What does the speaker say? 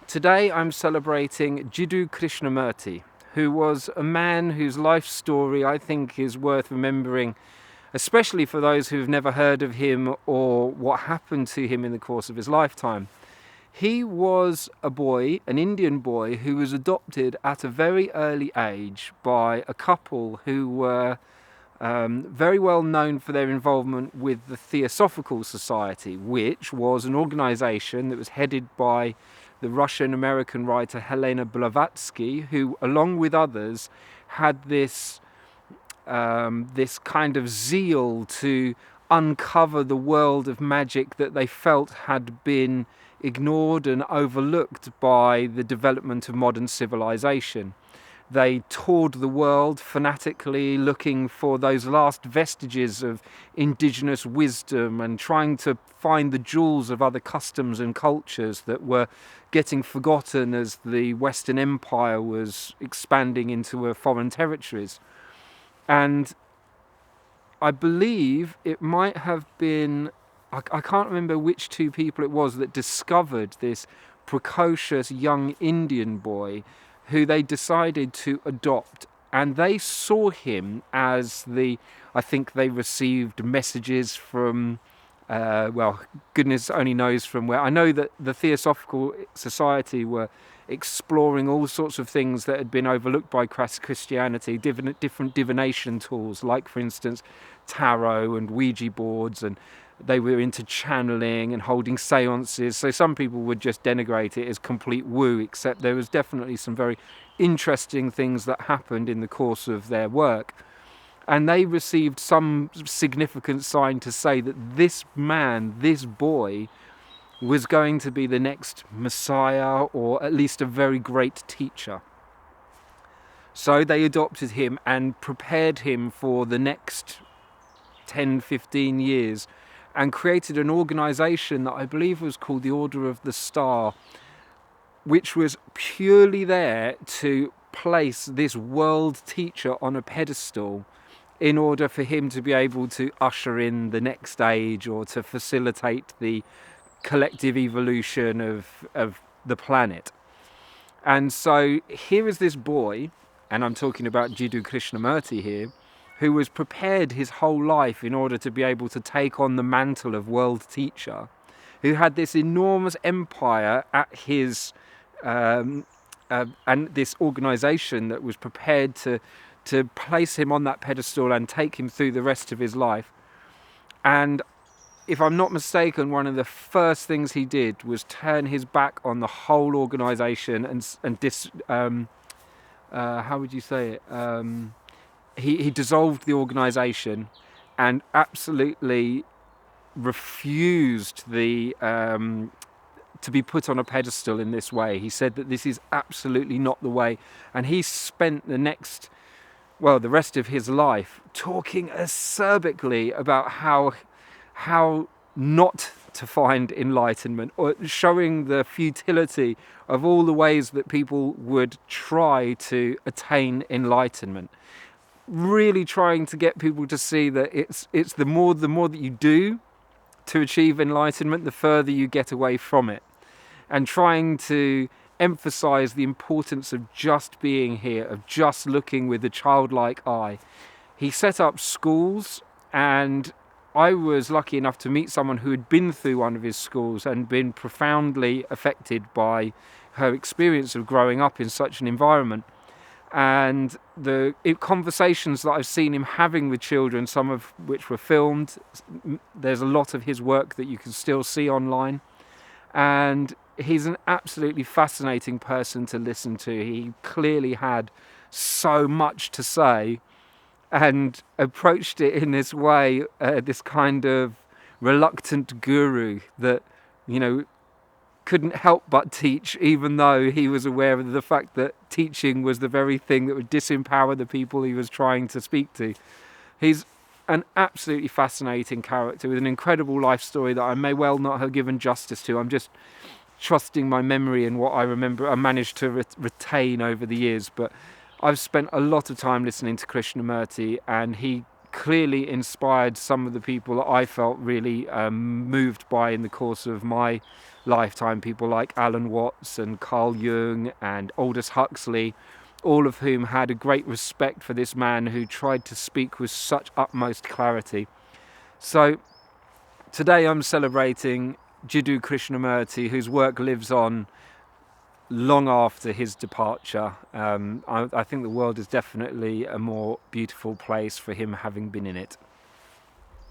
Today I'm celebrating Jiddu Krishnamurti, who was a man whose life story I think is worth remembering, especially for those who've never heard of him or what happened to him in the course of his lifetime. He was a boy, an Indian boy, who was adopted at a very early age by a couple who were very well known for their involvement with the Theosophical Society, which was an organization that was headed by the Russian-American writer Helena Blavatsky, who, along with others, had this kind of zeal to uncover the world of magic that they felt had been ignored and overlooked by the development of modern civilization. They toured the world fanatically looking for those last vestiges of indigenous wisdom and trying to find the jewels of other customs and cultures that were getting forgotten as the Western Empire was expanding into foreign territories. And I believe it might have been, I can't remember which two people it was that discovered this precocious young Indian boy who they decided to adopt, and they saw him as I think they received messages from, goodness only knows from where. I know that the Theosophical Society were exploring all sorts of things that had been overlooked by Christianity, different divination tools, like for instance tarot and Ouija boards, and they were into channeling and holding seances. So some people would just denigrate it as complete woo, except there was definitely some very interesting things that happened in the course of their work. And they received some significant sign to say that this man, this boy, was going to be the next Messiah, or at least a very great teacher. So they adopted him and prepared him for the next 10, 15 years and created an organization that I believe was called the Order of the Star, which was purely there to place this world teacher on a pedestal in order for him to be able to usher in the next age or to facilitate the collective evolution of the planet. And so here is this boy, and I'm talking about Jiddu Krishnamurti here, who was prepared his whole life in order to be able to take on the mantle of world teacher, who had this enormous empire at his and this organization that was prepared to place him on that pedestal and take him through the rest of his life. And if I'm not mistaken, one of the first things he did was turn his back on the whole organization how would you say it? He dissolved the organisation and absolutely refused to be put on a pedestal in this way. He said that this is absolutely not the way, and he spent the rest of his life talking acerbically about how not to find enlightenment, or showing the futility of all the ways that people would try to attain enlightenment. Really trying to get people to see that it's the more that you do to achieve enlightenment, the further you get away from it, and trying to emphasize the importance of just being here, of just looking with a childlike eye. He set up schools, and I was lucky enough to meet someone who had been through one of his schools and been profoundly affected by her experience of growing up in such an environment. And the conversations that I've seen him having with children, some of which were filmed, there's a lot of his work that you can still see online, and he's an absolutely fascinating person to listen to. He clearly had so much to say and approached it in this way, this kind of reluctant guru that, couldn't help but teach, even though he was aware of the fact that teaching was the very thing that would disempower the people he was trying to speak to. He's an absolutely fascinating character with an incredible life story that I may well not have given justice to. I'm just trusting my memory and what I remember I managed to retain over the years, but I've spent a lot of time listening to Krishnamurti, and he clearly inspired some of the people that I felt really moved by in the course of my lifetime, people like Alan Watts and Carl Jung and Aldous Huxley, all of whom had a great respect for this man who tried to speak with such utmost clarity. So today I'm celebrating Jiddu Krishnamurti, whose work lives on long after his departure. I think the world is definitely a more beautiful place for him having been in it.